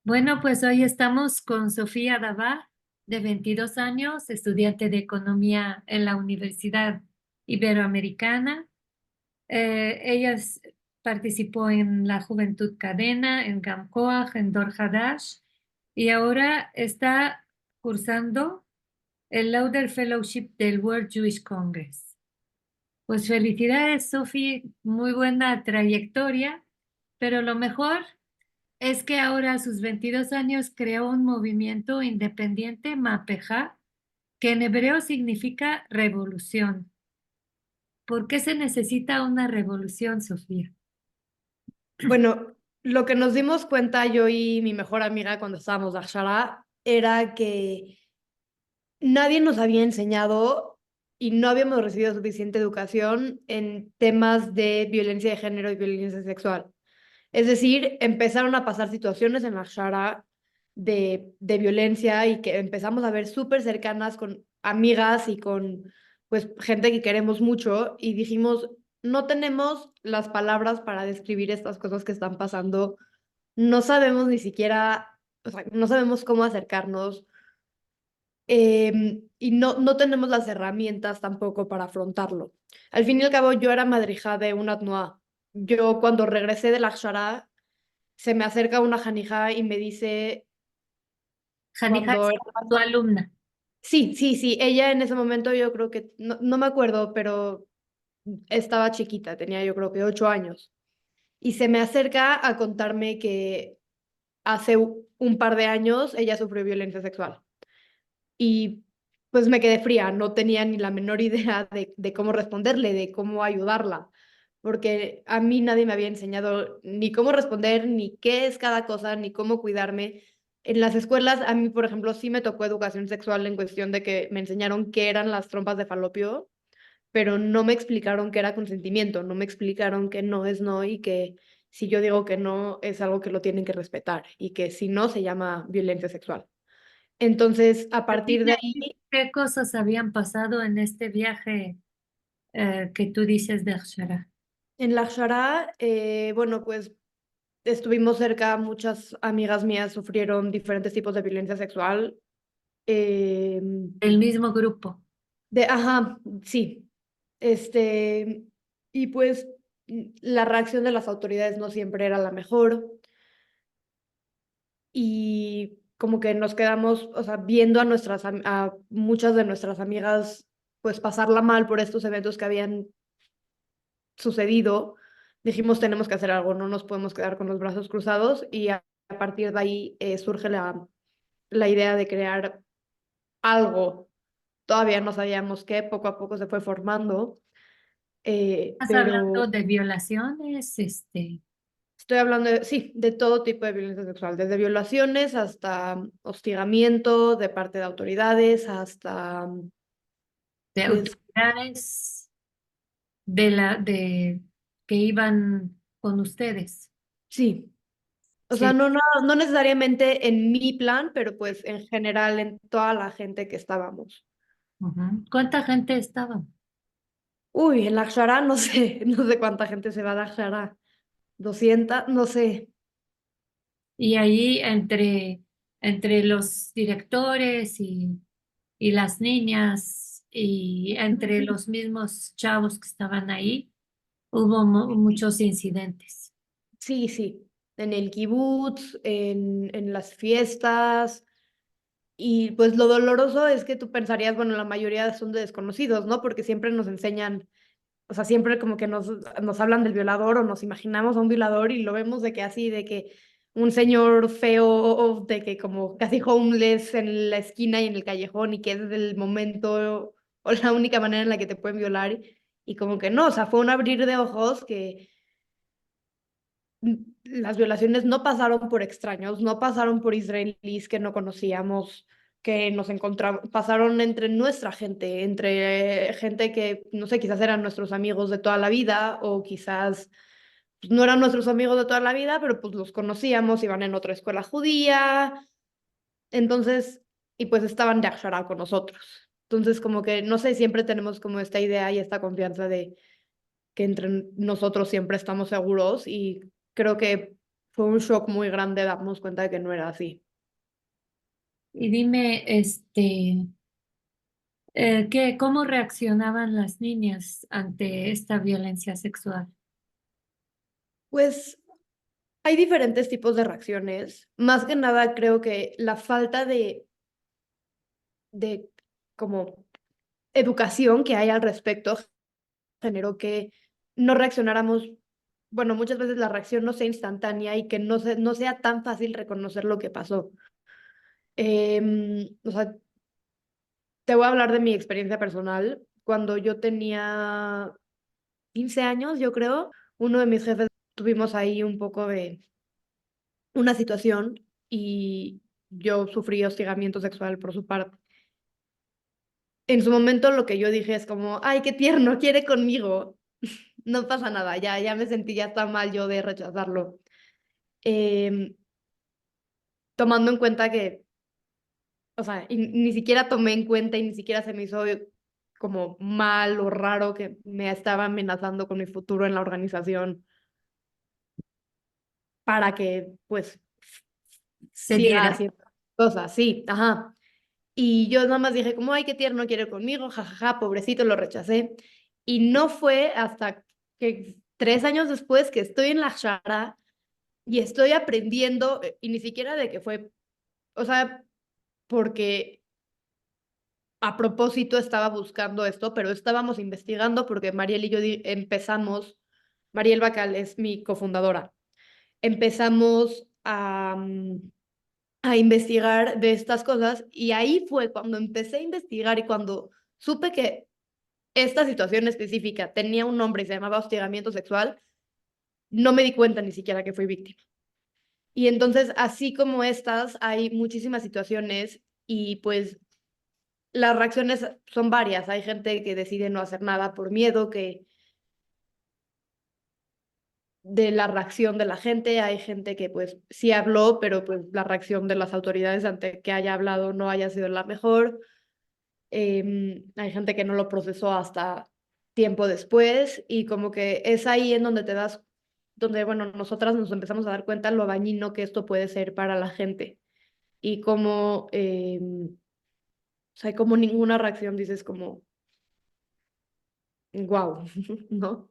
Bueno, pues hoy estamos con Sofía Davá, de 22 años, estudiante de economía en la Universidad Iberoamericana. Ella participó en la Juventud Cadena, en Gamcoag, en Dor Hadash, y ahora está cursando el Lauder Fellowship del World Jewish Congress. Pues felicidades, Sofía, muy buena trayectoria, pero lo mejor es que ahora a sus 22 años creó un movimiento independiente, Mapejá, que en hebreo significa revolución. ¿Por qué se necesita una revolución, Sofía? Bueno, lo que nos dimos cuenta yo y mi mejor amiga cuando estábamos de Akshara era que nadie nos había enseñado y no habíamos recibido suficiente educación en temas de violencia de género y violencia sexual. Es decir, empezaron a pasar situaciones en Akshara de violencia y que empezamos a ver súper cercanas con amigas y con pues gente que queremos mucho y dijimos, no tenemos las palabras para describir estas cosas que están pasando, no sabemos ni siquiera, o sea, no sabemos cómo acercarnos, y no tenemos las herramientas tampoco para afrontarlo. Al fin y al cabo, yo era madrija de una TNUA. Yo cuando regresé de la Akshara, se me acerca una janija y me dice, Janija cuando... es tu alumna. Sí, sí, sí, ella en ese momento yo creo que, no me acuerdo, pero estaba chiquita, tenía yo creo que 8 años. Y se me acerca a contarme que hace un par de años ella sufrió violencia sexual. Y pues me quedé fría, no tenía ni la menor idea de cómo responderle, de cómo ayudarla, porque a mí nadie me había enseñado ni cómo responder, ni qué es cada cosa, ni cómo cuidarme. En las escuelas, a mí, por ejemplo, sí me tocó educación sexual en cuestión de que me enseñaron qué eran las trompas de falopio, pero no me explicaron qué era consentimiento, no me explicaron que no es no y que si yo digo que no es algo que lo tienen que respetar y que si no se llama violencia sexual. Entonces, a partir de ahí, ¿Qué cosas habían pasado en este viaje que tú dices de Akshara? en la Shara, bueno, pues estuvimos cerca, muchas amigas mías sufrieron diferentes tipos de violencia sexual. eh, El mismo grupo. ajá, sí. Este, y pues la reacción de las autoridades no siempre era la mejor. Y como que nos quedamos, o sea, viendo a a muchas de nuestras amigas, pues pasarla mal por estos eventos que habían sucedido, dijimos tenemos que hacer algo, no nos podemos quedar con los brazos cruzados y a partir de ahí surge la idea de crear algo. Todavía no sabíamos qué, poco a poco se fue formando, ¿Estás pero hablando de violaciones? estoy hablando de, sí, de todo tipo de violencia sexual, desde violaciones hasta hostigamiento de parte de autoridades, hasta, De pues, autoridades de que iban con ustedes. sí. O sea, Sí. no necesariamente en mi plan, pero pues en general en toda la gente que estábamos. Ujú. ¿Cuánta gente estaba? Uy, en la Akshara no sé, no sé cuánta gente se va a la Akshara. 200, no sé. Y ahí entre los directores y las niñas y entre los mismos chavos que estaban ahí, hubo muchos incidentes. Sí, sí. En el kibutz, en las fiestas. Y pues lo doloroso es que tú pensarías, bueno, la mayoría son de desconocidos, ¿no? Porque siempre nos enseñan, o sea, siempre como que nos hablan del violador o nos imaginamos a un violador y lo vemos de que así, de que un señor feo o de que como casi homeless en la esquina y en el callejón y que es el momento o la única manera en la que te pueden violar y como que no, o sea, fue un abrir de ojos que las violaciones no pasaron por extraños, no pasaron por israelíes que no conocíamos, que nos encontramos, pasaron entre nuestra gente, entre gente que, no sé, quizás eran nuestros amigos de toda la vida o quizás pues, no eran nuestros amigos de toda la vida, pero pues los conocíamos, iban en otra escuela judía, entonces, y pues estaban de Akshara con nosotros. Entonces, como que, no sé, siempre tenemos como esta idea y esta confianza de que entre nosotros siempre estamos seguros y creo que fue un shock muy grande darnos cuenta de que no era así. Y dime, ¿cómo reaccionaban las niñas ante esta violencia sexual? Pues hay diferentes tipos de reacciones. Más que nada, creo que la falta de como educación que hay al respecto generó que no reaccionáramos, bueno, muchas veces la reacción no sea instantánea y que no sea tan fácil reconocer lo que pasó. O sea, te voy a hablar de mi experiencia personal. Cuando yo tenía 15 años, yo creo, uno de mis jefes tuvimos ahí un poco de una situación y yo sufrí hostigamiento sexual por su parte. En su momento lo que yo dije es como, ay, qué tierno, quiere conmigo. No pasa nada, ya me sentí ya tan mal yo de rechazarlo. Em, Tomando en cuenta que, o sea, y ni siquiera tomé en cuenta y ni siquiera se me hizo como mal o raro que me estaba amenazando con mi futuro en la organización para que, pues, Se siga diera. haciendo cosas, sí, ajá. Y yo nada más dije como, ay, qué tierno quiere conmigo, jajaja, pobrecito, lo rechacé. Y no fue hasta que 3 años después que estoy en la Shara y estoy aprendiendo, y ni siquiera de que fue, o sea, porque a propósito estaba buscando esto, pero estábamos investigando porque Mariel y yo empezamos, Mariel Bacal es mi cofundadora, empezamos a investigar de estas cosas y ahí fue cuando empecé a investigar y cuando supe que esta situación específica tenía un nombre y se llamaba hostigamiento sexual, no me di cuenta ni siquiera que fui víctima. Y entonces, así como estas, hay muchísimas situaciones y pues las reacciones son varias. Hay gente que decide no hacer nada por miedo, que de la reacción de la gente, hay gente que pues sí habló, pero pues la reacción de las autoridades ante que haya hablado no haya sido la mejor. Hay gente que no lo procesó hasta tiempo después y como que es ahí en donde te das, donde, bueno, nosotras nos empezamos a dar cuenta lo dañino que esto puede ser para la gente y como, o sea, como ninguna reacción dices como, wow, ¿no?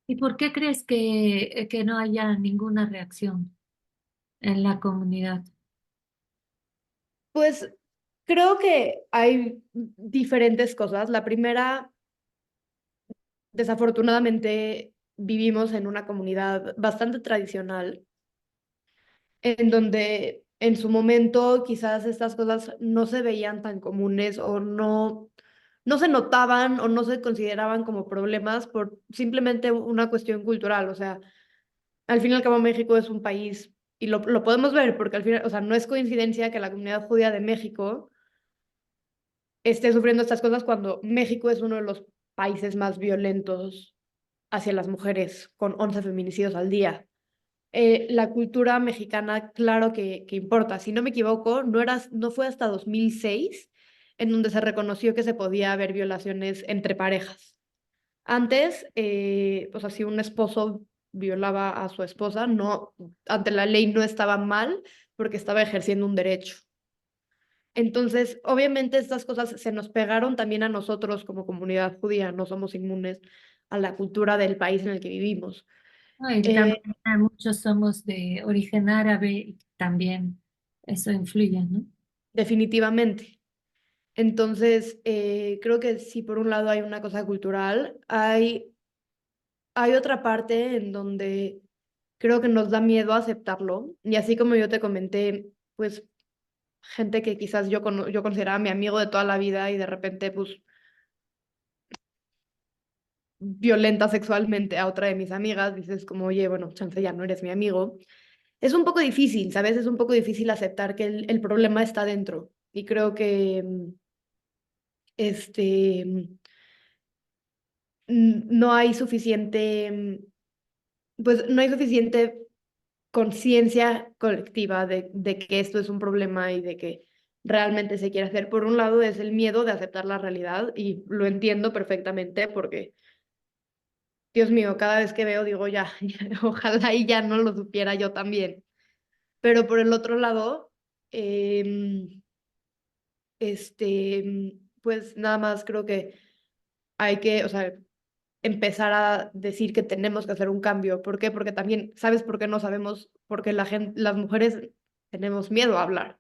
¿Y por qué crees que no haya ninguna reacción en la comunidad? Pues creo que hay diferentes cosas. La primera, desafortunadamente, vivimos en una comunidad bastante tradicional en donde en su momento quizás estas cosas no se veían tan comunes o no se notaban o no se consideraban como problemas por simplemente una cuestión cultural. O sea, al fin y al cabo México es un país, y lo podemos ver porque al final, o sea, no es coincidencia que la comunidad judía de México esté sufriendo estas cosas cuando México es uno de los países más violentos hacia las mujeres, con 11 feminicidios al día. La cultura mexicana, claro que importa. Si no me equivoco, no fue hasta 2006 en donde se reconoció que se podía haber violaciones entre parejas. Antes, o sea, si un esposo violaba a su esposa, no, ante la ley no estaba mal porque estaba ejerciendo un derecho. Entonces, obviamente estas cosas se nos pegaron también a nosotros como comunidad judía, no somos inmunes a la cultura del país en el que vivimos. ¿No? Y también Eh, muchos somos de origen árabe y también eso influye, ¿no? Definitivamente. Entonces, creo que sí, por un lado hay una cosa cultural, hay otra parte en donde creo que nos da miedo aceptarlo. Y así como yo te comenté, pues gente que quizás yo consideraba mi amigo de toda la vida y de repente, pues, violenta sexualmente a otra de mis amigas, dices como, oye, bueno, chance ya no eres mi amigo. Es un poco difícil, ¿sabes? Es un poco difícil aceptar que el problema está dentro. Y creo que, este no hay suficiente, pues no hay suficiente conciencia colectiva de que esto es un problema y de que realmente se quiere hacer. Por un lado es el miedo de aceptar la realidad y lo entiendo perfectamente porque Dios mío, cada vez que veo digo ya, ojalá y ya no lo supiera yo también. Pero por el otro lado, em, pues nada más creo que hay que, o sea, empezar a decir que tenemos que hacer un cambio. ¿Por qué? Porque también, ¿sabes por qué no sabemos? Porque la gente, las mujeres tenemos miedo a hablar,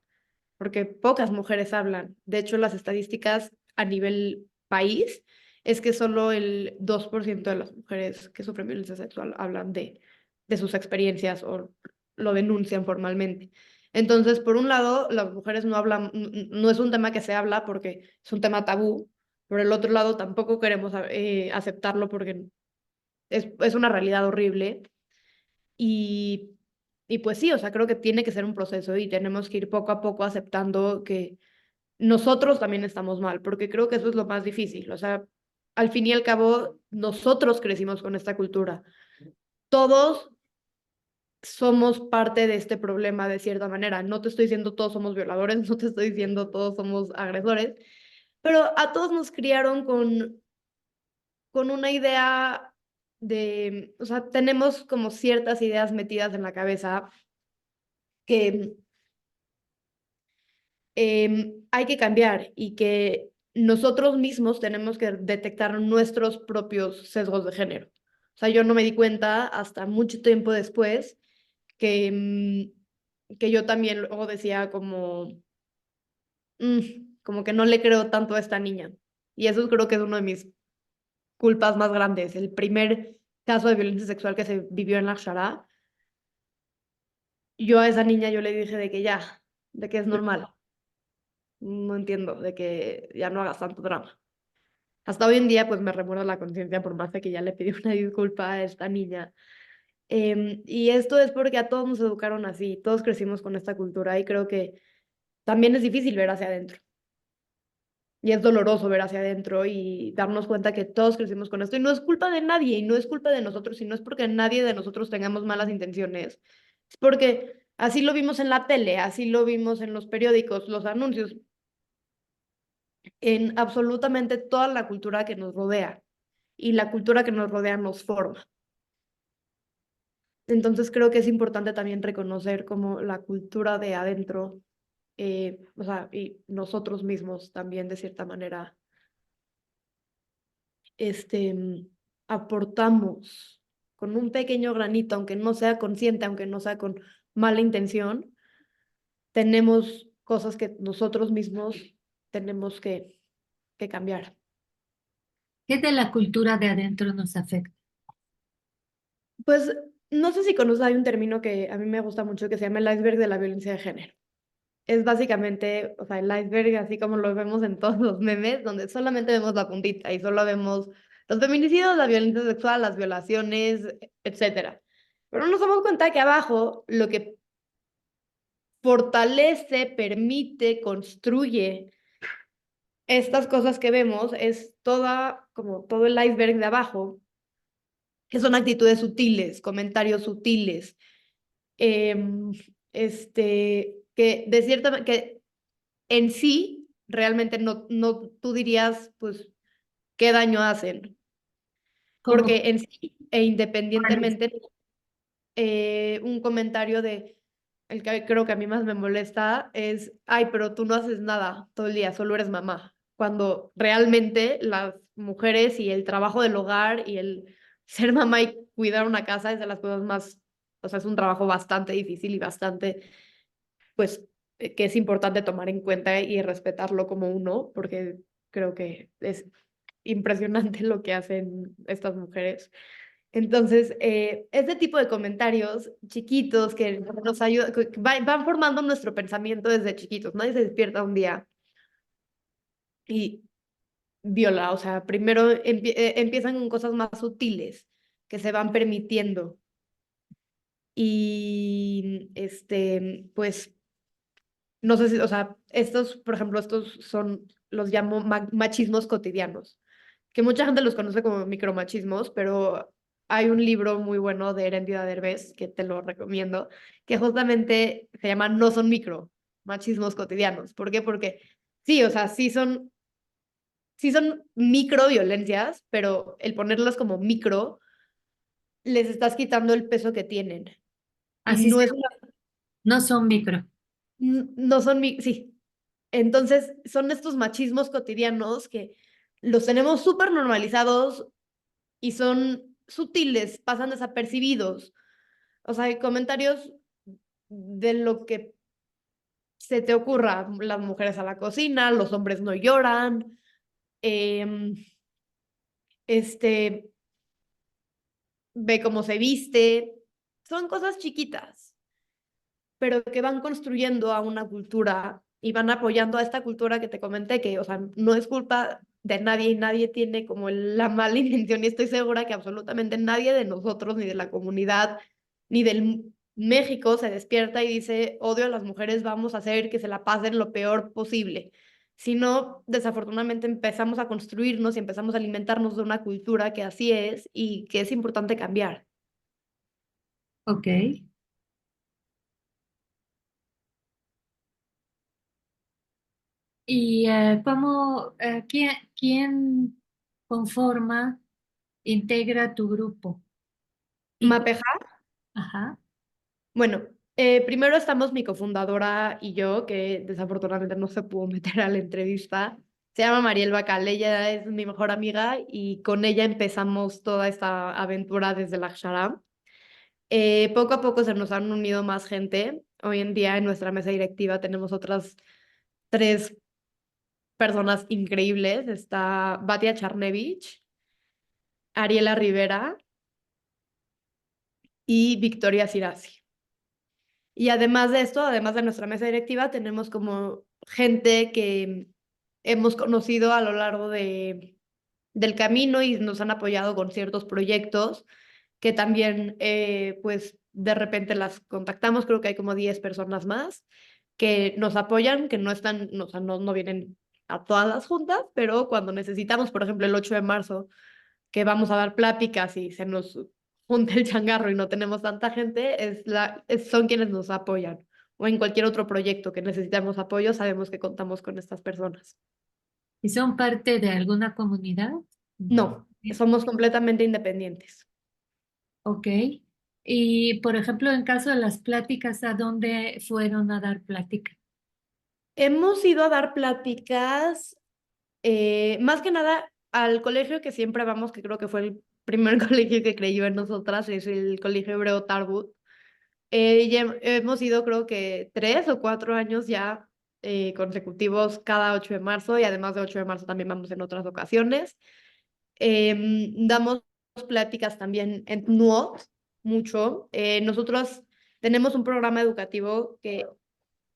porque pocas mujeres hablan. De hecho, las estadísticas a nivel país es que solo el 2% de las mujeres que sufren violencia sexual hablan de sus experiencias o lo denuncian formalmente. Entonces, por un lado, las mujeres no hablan, no es un tema que se habla porque es un tema tabú. Por el otro lado, tampoco queremos aceptarlo porque es una realidad horrible. Y, y pues sí, o sea, creo que tiene que ser un proceso y tenemos que ir poco a poco aceptando que nosotros también estamos mal, porque creo que eso es lo más difícil. O sea, al fin y al cabo, nosotros crecimos con esta cultura. Todos somos parte de este problema de cierta manera. No te estoy diciendo todos somos violadores, no te estoy diciendo todos somos agresores, pero a todos nos criaron con una idea de, o sea, tenemos como ciertas ideas metidas en la cabeza que hay que cambiar y que nosotros mismos tenemos que detectar nuestros propios sesgos de género. O sea, yo no me di cuenta hasta mucho tiempo después que, que yo también luego decía como, como que no le creo tanto a esta niña. Y eso creo que es uno de mis culpas más grandes. El primer caso de violencia sexual que se vivió en la Shara, yo a esa niña yo le dije de que ya, de que es normal. No entiendo, de que ya no hagas tanto drama. Hasta hoy en día, pues me remuerdo la conciencia por más de que ya le pedí una disculpa a esta niña. Y esto es porque a todos nos educaron así, todos crecimos con esta cultura y creo que también es difícil ver hacia adentro. Y es doloroso ver hacia adentro y darnos cuenta que todos crecimos con esto. Y no es culpa de nadie, y no es culpa de nosotros, y no es porque nadie de nosotros tengamos malas intenciones. Es porque así lo vimos en la tele, así lo vimos en los periódicos, los anuncios, en absolutamente toda la cultura que nos rodea. Y la cultura que nos rodea nos forma. Entonces creo que es importante también reconocer como la cultura de adentro, o sea, y nosotros mismos también de cierta manera, aportamos con un pequeño granito, aunque no sea consciente, aunque no sea con mala intención, tenemos cosas que nosotros mismos tenemos que cambiar. ¿Qué de la cultura de adentro nos afecta? Pues no sé si conoces, hay un término que a mí me gusta mucho que se llama el iceberg de la violencia de género. Es básicamente, o sea, el iceberg, así como lo vemos en todos los memes, donde solamente vemos la puntita y solo vemos los feminicidios, la violencia sexual, las violaciones, etcétera. Pero no nos damos cuenta que abajo lo que fortalece, permite, construye estas cosas que vemos es toda, como todo el iceberg de abajo, que son actitudes sutiles, comentarios sutiles, em, que de cierta que en sí realmente no tú dirías, pues, qué daño hacen, ¿Cómo porque en sí e cuáles? independientemente, un comentario de el que creo que a mí más me molesta es, ay, pero tú no haces nada todo el día, solo eres mamá, cuando realmente las mujeres y el trabajo del hogar y el ser mamá y cuidar una casa es de las cosas más, o sea, es un trabajo bastante difícil y bastante, pues, que es importante tomar en cuenta y respetarlo como uno, porque creo que es impresionante lo que hacen estas mujeres. Entonces, este tipo de comentarios chiquitos que nos ayudan, que van formando nuestro pensamiento desde chiquitos. Nadie se despierta un día y viola, o sea, primero empiezan con cosas más sutiles que se van permitiendo. Y pues no sé si, o sea, estos, por ejemplo, estos son, los llamo machismos cotidianos, que mucha gente los conoce como micromachismos, pero hay un libro muy bueno de Erendira Derbez, que te lo recomiendo, que justamente se llama No son micro, machismos cotidianos. ¿Por qué? Porque sí, o sea, sí son micro violencias, pero el ponerlas como micro les estás quitando el peso que tienen. Y Así no se, es una, no son micro. no son sí. Entonces, son estos machismos cotidianos que los tenemos súper normalizados y son sutiles, pasan desapercibidos. O sea, hay comentarios de lo que se te ocurra, las mujeres a la cocina, los hombres no lloran, em, este, ve cómo se viste, son cosas chiquitas, pero que van construyendo a una cultura y van apoyando a esta cultura que te comenté, que, o sea, no es culpa de nadie y nadie tiene como la mala intención y estoy segura que absolutamente nadie de nosotros, ni de la comunidad, ni del México se despierta y dice, odio a las mujeres, vamos a hacer que se la pasen lo peor posible. Sino, desafortunadamente empezamos a construirnos y empezamos a alimentarnos de una cultura que así es y que es importante cambiar. Ok. ¿Y quién conforma, integra tu grupo? Y, Mapeja. ajá, Bueno, primero estamos mi cofundadora y yo, que desafortunadamente no se pudo meter a la entrevista. Se llama Mariel Bacal, ella es mi mejor amiga y con ella empezamos toda esta aventura desde la Akshara. Poco a poco se nos han unido más gente. Hoy en día en nuestra mesa directiva tenemos otras tres personas increíbles. Está Batia Charnevich, Ariela Rivera y Victoria Sirasi. Y además de esto, además de nuestra mesa directiva, tenemos como gente que hemos conocido a lo largo del camino y nos han apoyado con ciertos proyectos que también, pues, de repente las contactamos. Creo que hay como 10 personas más que nos apoyan, que no están, no, o sea, no vienen a todas las juntas, pero cuando necesitamos, por ejemplo, el 8 de marzo, que vamos a dar pláticas y se nos junta el changarro y no tenemos tanta gente, son quienes nos apoyan. O en cualquier otro proyecto que necesitamos apoyo, sabemos que contamos con estas personas. ¿y son parte de alguna comunidad? No, Sí. somos completamente independientes. Ok. Y, por ejemplo, en caso de las pláticas, ¿a dónde fueron a dar plática? Hemos ido a dar pláticas, más que nada al colegio que siempre vamos, que creo que fue el primer colegio que creyó en nosotras, es el Colegio Hebreo Tarbut. Ya hemos ido creo que 3 o 4 años ya consecutivos cada 8 de marzo y además de 8 de marzo también vamos en otras ocasiones. Damos pláticas también en NUOT mucho. Nosotros tenemos un programa educativo que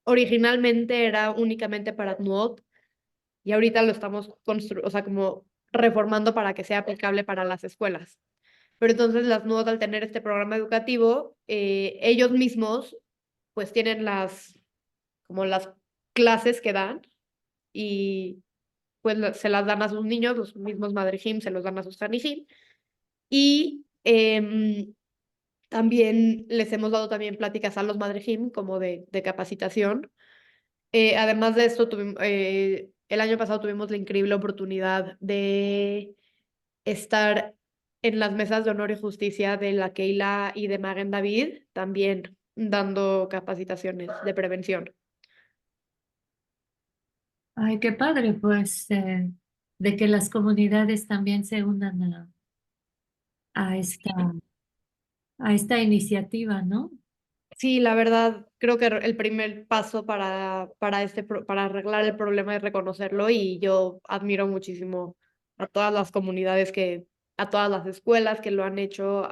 originalmente era únicamente para NUOT y ahorita lo estamos o sea, como reformando para que sea aplicable para las escuelas. Pero entonces las NUOT al tener este programa educativo, ellos mismos pues tienen como las clases que dan y pues se las dan a sus niños, los mismos Madrejim se los dan a sus Hanijim y también les hemos dado también pláticas a los Madrejim como de capacitación. Además de esto, el año pasado tuvimos la increíble oportunidad de estar en las mesas de honor y justicia de la Keila y de Magen David, también dando capacitaciones de prevención. Ay, qué padre, pues, de que las comunidades también se unan a a esta iniciativa, ¿no? Sí, la verdad, creo que el primer paso para arreglar el problema es reconocerlo y yo admiro muchísimo a todas las comunidades a todas las escuelas que lo han hecho,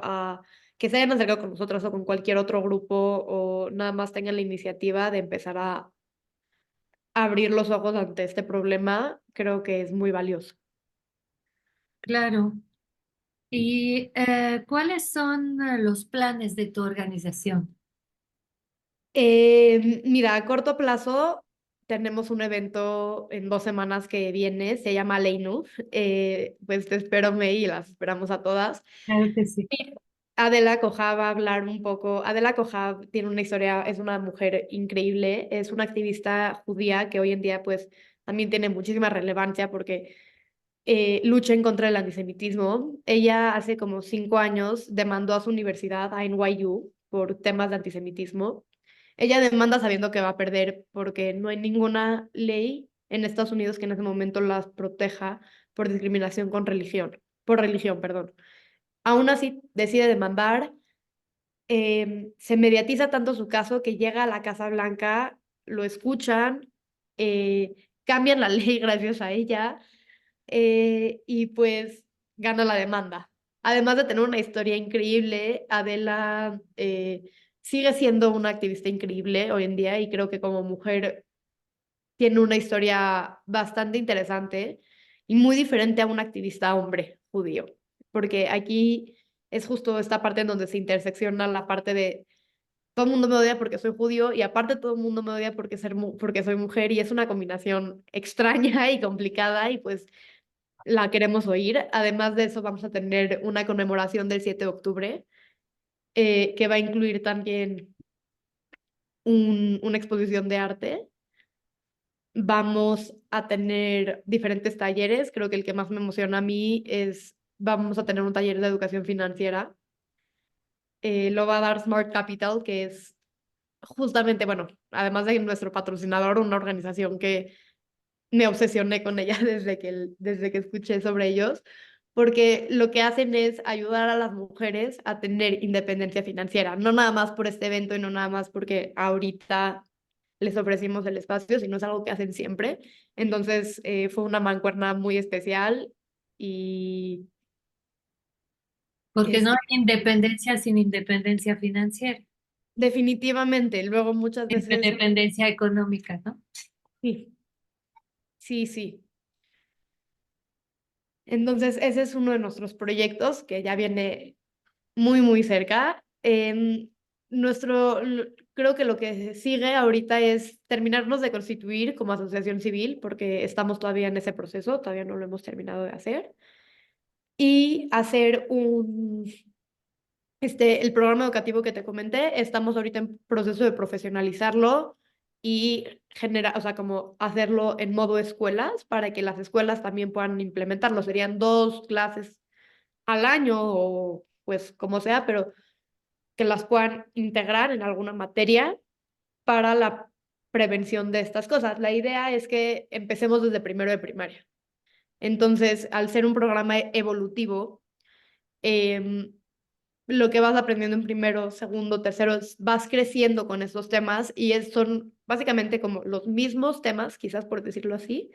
que se hayan acercado con nosotros o con cualquier otro grupo o nada más tengan la iniciativa de empezar a abrir los ojos ante este problema, creo que es muy valioso. Claro. ¿Y cuáles son los planes de tu organización? Mira, a corto plazo tenemos un evento en 2 semanas que viene, se llama Leinu. Pues te espero, May, y las esperamos a todas. Claro que sí. Adela Cojá va a hablar un poco. Adela Cojá tiene una historia, es una mujer increíble, es una activista judía que hoy en día pues también tiene muchísima relevancia porque lucha en contra del antisemitismo. Ella hace como 5 años demandó a su universidad, a NYU, por temas de antisemitismo. Ella demanda sabiendo que va a perder porque no hay ninguna ley en Estados Unidos que en ese momento las proteja por discriminación con religión, por religión, perdón. Aún así, decide demandar. Se mediatiza tanto su caso que llega a la Casa Blanca, lo escuchan, cambian la ley gracias a ella, y pues gana la demanda. Además de tener una historia increíble, Adela sigue siendo una activista increíble hoy en día y creo que como mujer tiene una historia bastante interesante y muy diferente a un activista hombre judío, porque aquí es justo esta parte en donde se intersecciona la parte de todo el mundo me odia porque soy judío y aparte todo el mundo me odia porque soy mujer y es una combinación extraña y complicada y pues la queremos oír. Además de eso vamos a tener una conmemoración del 7 de octubre que va a incluir también una exposición de arte. Vamos a tener diferentes talleres. Creo que el que más me emociona a mí es, vamos a tener un taller de educación financiera. Lo va a dar Smart Capital, que es justamente, bueno, además de nuestro patrocinador, una organización que me obsesioné con ella desde que escuché sobre ellos, porque lo que hacen es ayudar a las mujeres a tener independencia financiera, no nada más por este evento y no nada más porque ahorita les ofrecimos el espacio, sino es algo que hacen siempre. Entonces, fue una mancuerna muy especial y Porque no este, hay independencia sin independencia financiera, definitivamente, luego muchas veces, independencia económica, ¿no? sí, sí, sí. Entonces, ese es uno de nuestros proyectos que ya viene muy, muy cerca. Creo que lo que sigue ahorita es terminarnos de constituir como asociación civil, porque estamos todavía en ese proceso, todavía no lo hemos terminado de hacer, y hacer el programa educativo que te comenté, estamos ahorita en proceso de profesionalizarlo y generar, o sea, como hacerlo en modo escuelas para que las escuelas también puedan implementarlo. Serían 2 clases al año o pues como sea, pero que las puedan integrar en alguna materia para la prevención de estas cosas. La idea es que empecemos desde primero de primaria. Entonces, al ser un programa evolutivo, em, lo que vas aprendiendo en primero, segundo, tercero, vas creciendo con esos temas y son básicamente como los mismos temas, quizás por decirlo así,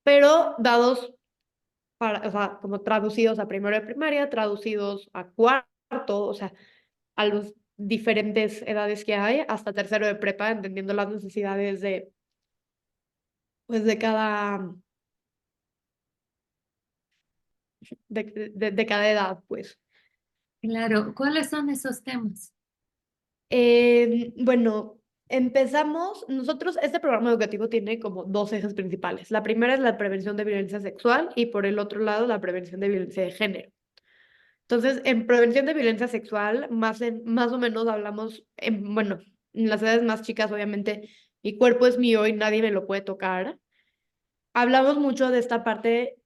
pero dados o sea, como traducidos a primero de primaria, traducidos a cuarto, o sea, a las diferentes edades que hay, hasta tercero de prepa, entendiendo las necesidades pues, de cada edad, pues. Claro, ¿cuáles son esos temas? Bueno, nosotros, este programa educativo tiene como 2 ejes principales. La primera es la prevención de violencia sexual y por el otro lado la prevención de violencia de género. Entonces, en prevención de violencia sexual, más o menos hablamos, bueno, en las edades más chicas, obviamente, mi cuerpo es mío y nadie me lo puede tocar. Hablamos mucho de esta parte,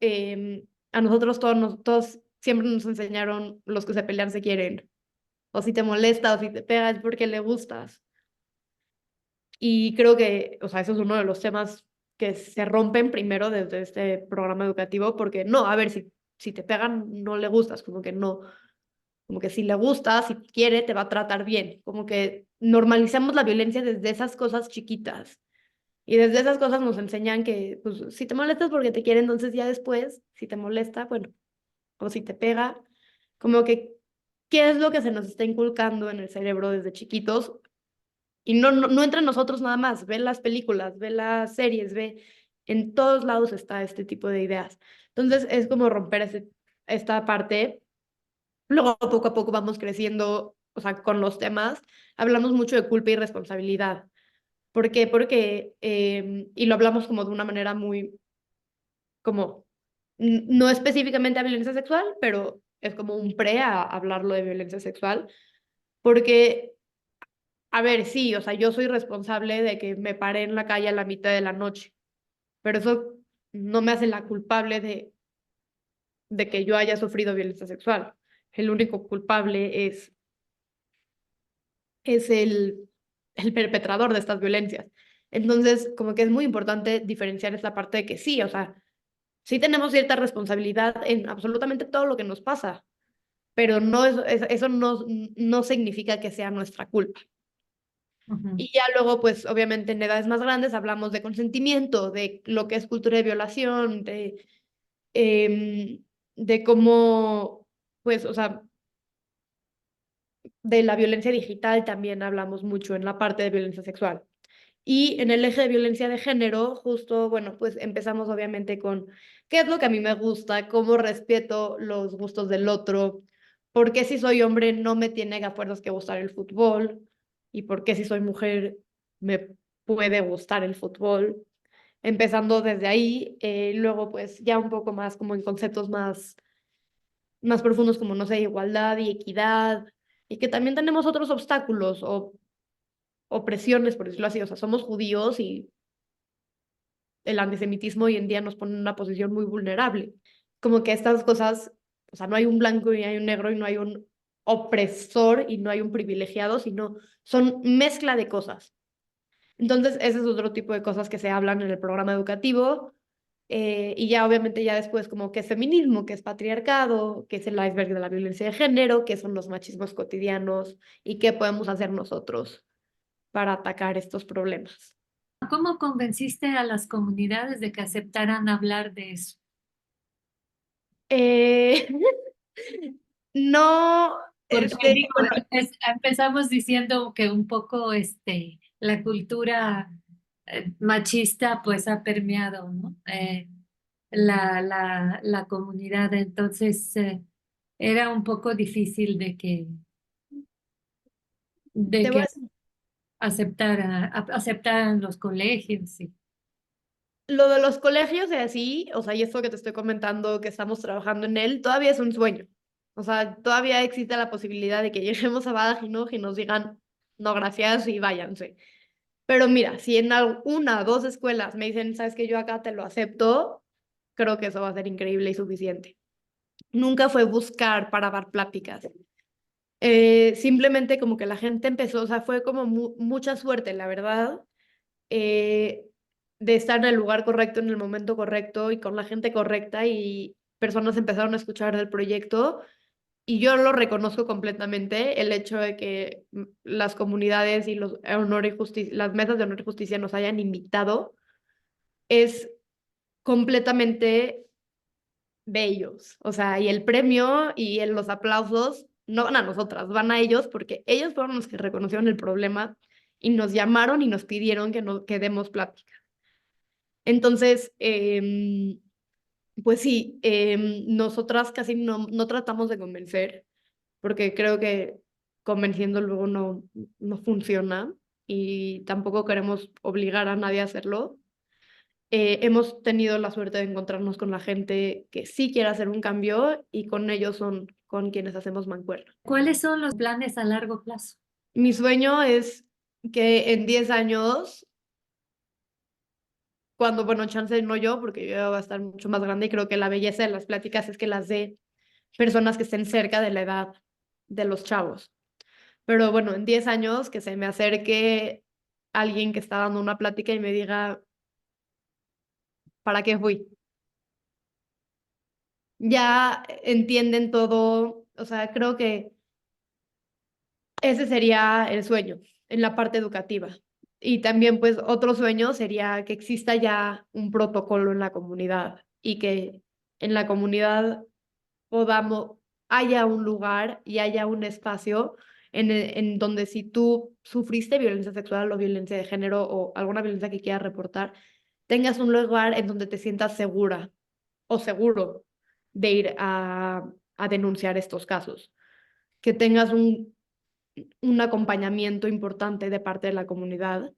a nosotros todos siempre nos enseñaron los que se pelean se quieren, o si te molesta o si te pega es porque le gustas. Y creo que, o sea, eso es uno de los temas que se rompen primero desde este programa educativo, porque no, a ver, si te pegan no le gustas, como que no, como que si le gusta, si quiere, te va a tratar bien, como que normalizamos la violencia desde esas cosas chiquitas. Y desde esas cosas nos enseñan que, pues, si te molestas porque te quiere, entonces ya después, si te molesta, bueno, o si te pega, como que, ¿qué es lo que se nos está inculcando en el cerebro desde chiquitos? Y no entre nosotros nada más, ve las películas, ve las series, en todos lados está este tipo de ideas. Entonces es como romper esta parte. Luego poco a poco vamos creciendo, o sea, con los temas. Hablamos mucho de culpa y responsabilidad. ¿Por qué? Porque, y lo hablamos como de una manera muy, como, no específicamente a violencia sexual, pero es como un pre a hablarlo de violencia sexual, porque, a ver, sí, o sea, yo soy responsable de que me paré en la calle a la mitad de la noche, pero eso no me hace la culpable de que yo haya sufrido violencia sexual. El único culpable es el perpetrador de estas violencias. Entonces, como que es muy importante diferenciar esta parte de que sí, o sea, sí tenemos cierta responsabilidad en absolutamente todo lo que nos pasa, pero no eso no significa que sea nuestra culpa. Ujú. Y ya luego, pues obviamente en edades más grandes hablamos de consentimiento, de lo que es cultura de violación, em, de cómo, pues, o sea, de la violencia digital también hablamos mucho en la parte de violencia sexual. Y en el eje de violencia de género, justo, bueno, pues empezamos obviamente con qué es lo que a mí me gusta, cómo respeto los gustos del otro, por qué si soy hombre no me tiene a fuerzas que gustar el fútbol y por qué si soy mujer me puede gustar el fútbol. Empezando desde ahí, luego pues ya un poco más como en conceptos más profundos como, no sé, igualdad y equidad, y que también tenemos otros obstáculos o opresiones, por decirlo así, o sea, somos judíos y el antisemitismo hoy en día nos pone en una posición muy vulnerable. Como que estas cosas, o sea, no hay un blanco y hay un negro y no hay un opresor y no hay un privilegiado, sino son mezcla de cosas. Entonces, ese es otro tipo de cosas que se hablan en el programa educativo. Y ya obviamente ya después como qué es feminismo, qué es patriarcado, qué es el iceberg de la violencia de género, qué son los machismos cotidianos y qué podemos hacer nosotros para atacar estos problemas. ¿Cómo convenciste a las comunidades de que aceptaran hablar de eso? Eh, no, Porque digo, bueno, empezamos diciendo que un poco la cultura machista pues ha permeado, ¿no? La comunidad, entonces era un poco difícil de te voy que a decir, aceptaran los colegios, sí. lo de los colegios y así, o sea, y esto que te estoy comentando, que estamos trabajando en él, todavía es un sueño. O sea, todavía existe la posibilidad de que lleguemos a Badajoz y nos digan, no, gracias y váyanse. Pero mira, si en una o dos escuelas me dicen, sabes que yo acá te lo acepto, creo que eso va a ser increíble y suficiente. Nunca fue buscar para dar pláticas. Simplemente como que la gente empezó, o sea, fue como mucha suerte, la verdad, eh, de estar en el lugar correcto, en el momento correcto y con la gente correcta y personas empezaron a escuchar del proyecto y yo lo reconozco completamente, el hecho de que las comunidades y los honor y justicia, las mesas de honor y justicia nos hayan invitado es completamente bellos. O sea, y el premio y los aplausos no van a nosotras, van a ellos porque ellos fueron los que reconocieron el problema y nos llamaron y nos pidieron que demos plática. Entonces, pues sí, nosotras casi no tratamos de convencer porque creo que convenciendo luego no funciona y tampoco queremos obligar a nadie a hacerlo. Hemos tenido la suerte de encontrarnos con la gente que sí quiere hacer un cambio y con ellos son con quienes hacemos mancuerna. ¿Cuáles son los planes a largo plazo? Mi sueño es que en 10 años, cuando, bueno, chance no yo, porque yo ya voy a estar mucho más grande y creo que la belleza de las pláticas es que las dé personas que estén cerca de la edad de los chavos. Pero bueno, en 10 años que se me acerque alguien que está dando una plática y me diga, ¿para qué fui? Ya entienden todo, o sea, creo que ese sería el sueño en la parte educativa. Y también, pues, otro sueño sería que exista ya un protocolo en la comunidad y que en la comunidad podamos, haya un lugar y haya un espacio en donde si tú sufriste violencia sexual o violencia de género o alguna violencia que quieras reportar, tengas un lugar en donde te sientas segura o seguro de ir a denunciar estos casos. Que tengas un acompañamiento importante de parte de la comunidad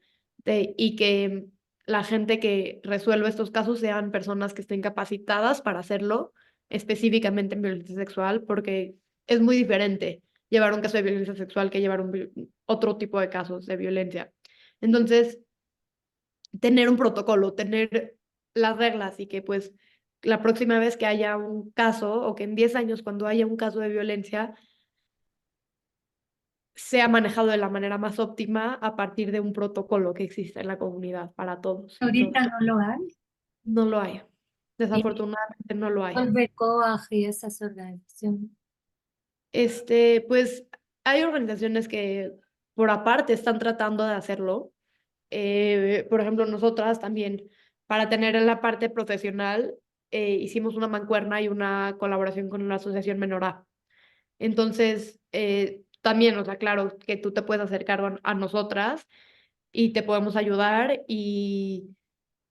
y que la gente que resuelve estos casos sean personas que estén capacitadas para hacerlo, específicamente en violencia sexual, porque es muy diferente llevar un caso de violencia sexual que llevar otro tipo de casos de violencia. Entonces, tener un protocolo, tener las reglas y que pues la próxima vez que haya un caso o que en 10 años cuando haya un caso de violencia sea manejado de la manera más óptima a partir de un protocolo que existe en la comunidad para todos. Ahorita Entonces, no lo hay. no lo hay. Y Desafortunadamente no lo hay. vuelve COAG y esas organizaciones. Pues hay organizaciones que por aparte están tratando de hacerlo. Por ejemplo, nosotras también, para tener en la parte profesional, hicimos una mancuerna y una colaboración con la Asociación Menor A. Entonces, también, o sea, claro que tú te puedes acercar a nosotras y te podemos ayudar y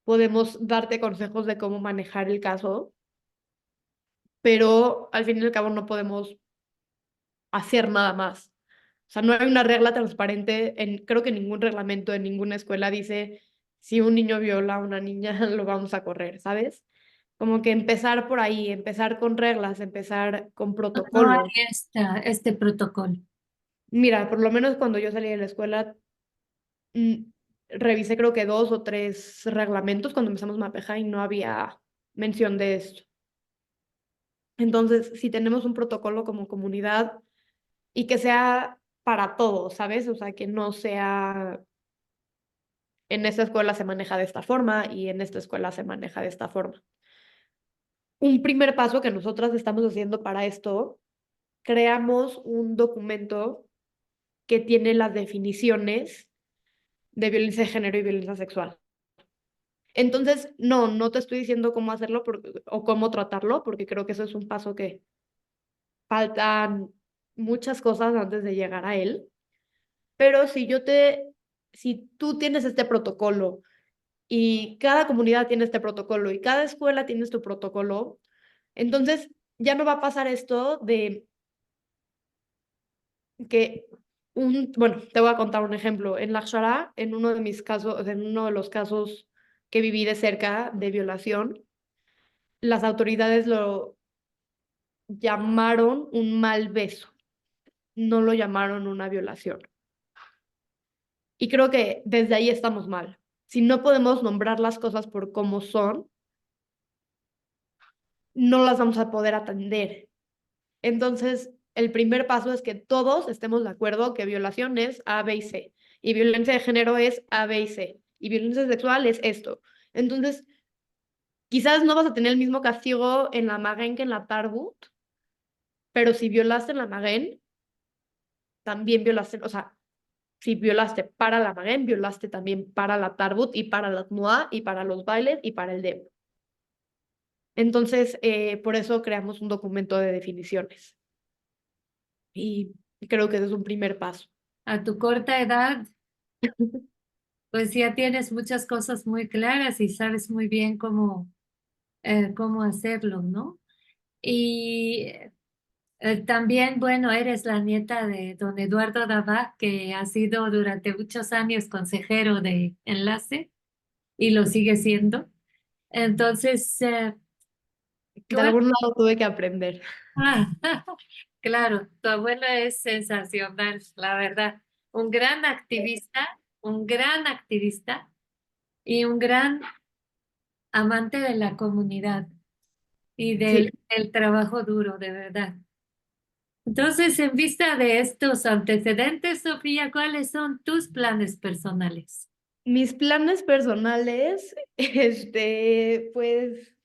podemos darte consejos de cómo manejar el caso, pero al fin y al cabo no podemos hacer nada más. O sea, no hay una regla transparente, creo que ningún reglamento en ninguna escuela dice si un niño viola a una niña, lo vamos a correr, ¿sabes? Como que empezar por ahí, empezar con reglas, empezar con No hay protocolo. este protocolo. Mira, por lo menos cuando yo salí de la escuela, mm, revisé creo que 2 o 3 reglamentos cuando empezamos Mapeja y no había mención de esto. Entonces, si tenemos un protocolo como comunidad y que sea para todos, ¿sabes? O sea, que no sea en esta escuela se maneja de esta forma y en esta escuela se maneja de esta forma. Un primer paso que nosotras estamos haciendo para esto, creamos un documento que tiene las definiciones de violencia de género y violencia sexual. Entonces, no te estoy diciendo cómo hacerlo o cómo tratarlo, porque creo que eso es un paso que faltan muchas cosas antes de llegar a él. Pero si tú tienes este protocolo y cada comunidad tiene este protocolo y cada escuela tiene su protocolo, entonces ya no va a pasar esto de que bueno, te voy a contar un ejemplo. En la Shara, en uno de mis casos, en uno de los casos que viví de cerca de violación, las autoridades lo llamaron un mal beso, no lo llamaron una violación. Y creo que desde ahí estamos mal. Si no podemos nombrar las cosas por cómo son, no las vamos a poder atender. Entonces, el primer paso es que todos estemos de acuerdo que violación es A, B y C, y violencia de género es A, B y C, y violencia sexual es esto. Entonces, quizás no vas a tener el mismo castigo en la Maguen que en la Tarbut, pero si violaste en la Maguen, también violaste, o sea, si violaste para la Maguen, violaste también para la Tarbut y para la TMUA y para los bailes y para el DEM. Entonces, por eso creamos un documento de definiciones. Y creo que ese es un primer paso. A tu corta edad, pues ya tienes muchas cosas muy claras y sabes muy bien cómo hacerlo, ¿no? Y también, bueno, eres la nieta de don Eduardo Dabá, que ha sido durante muchos años consejero de Enlace y lo sigue siendo. Entonces, De bueno, algún lado tuve que aprender. claro, tu abuelo es sensacional, la verdad. Un gran activista y un gran amante de la comunidad y Sí, del trabajo duro, de verdad. Entonces, en vista de estos antecedentes, Sofía, ¿cuáles son tus planes personales? mis planes personales, pues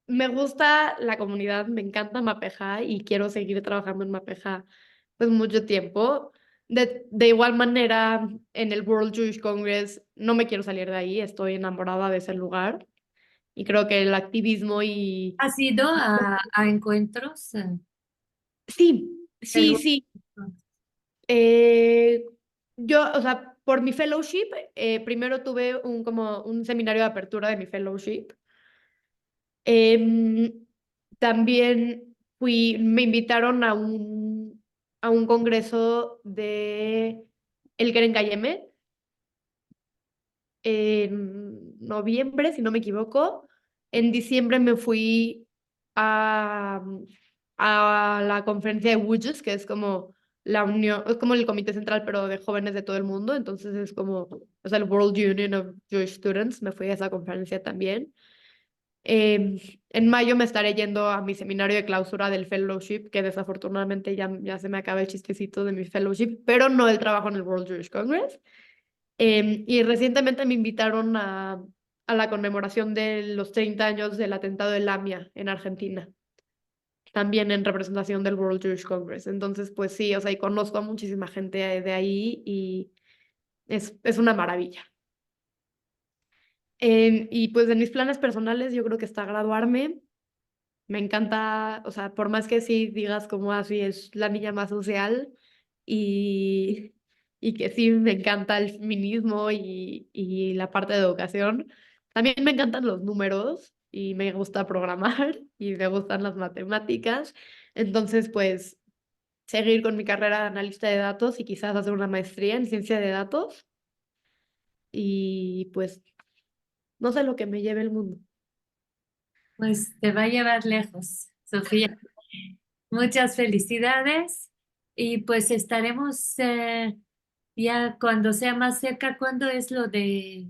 me gusta la comunidad, me encanta Mapeja y quiero seguir trabajando en Mapeja pues mucho tiempo. De igual manera, en el World Jewish Congress no me quiero salir de ahí, estoy enamorada de ese lugar y creo que el activismo y... ¿Has ido a encuentros? Sí, Del sí, World sí. Congress? Eh, yo, o sea, por mi fellowship, primero tuve como un seminario de apertura de mi fellowship. Em, También me invitaron a un congreso de El Keren Kayeme en noviembre, si no me equivoco. En diciembre me fui a, a la conferencia de WUJUS, que es como la unión, es como el comité central, pero de jóvenes de todo el mundo. Entonces es como, o sea, el World Union of Jewish Students. Me fui a esa conferencia también. En mayo me estaré yendo a mi seminario de clausura del fellowship, que desafortunadamente ya se me acaba el chistecito de mi fellowship, pero no el trabajo en el World Jewish Congress. Y recientemente me invitaron a la conmemoración de los 30 años del atentado de Lamia en Argentina, también en representación del World Jewish Congress. Entonces, pues sí, o sea, y conozco a muchísima gente de ahí y es una maravilla. Y pues en mis planes personales yo creo que está graduarme. Me encanta, o sea, por más que sí digas como así es la niña más social y, y que sí me encanta el feminismo y la parte de educación, también me encantan los números y me gusta programar y me gustan las matemáticas. Entonces, pues, seguir con mi carrera de analista de datos y quizás hacer una maestría en ciencia de datos y pues, no sé lo que me lleve el mundo. Pues te va a llevar lejos, Sofía. Muchas felicidades y pues estaremos ya cuando sea más cerca. ¿Cuándo es lo de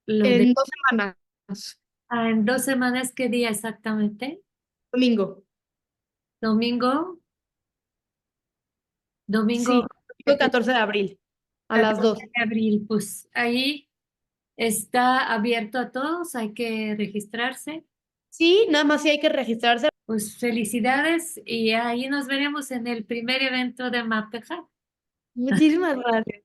En 2 semanas, en 2 semanas? ¿Qué día exactamente? domingo. Domingo, domingo Sí, domingo 14 de abril, a las 14 2. de abril. Pues ahí está abierto a todos, hay que registrarse. Sí, nada más sí hay que registrarse. Pues felicidades y ahí nos veremos en el primer evento de Mapeja. Muchísimas gracias.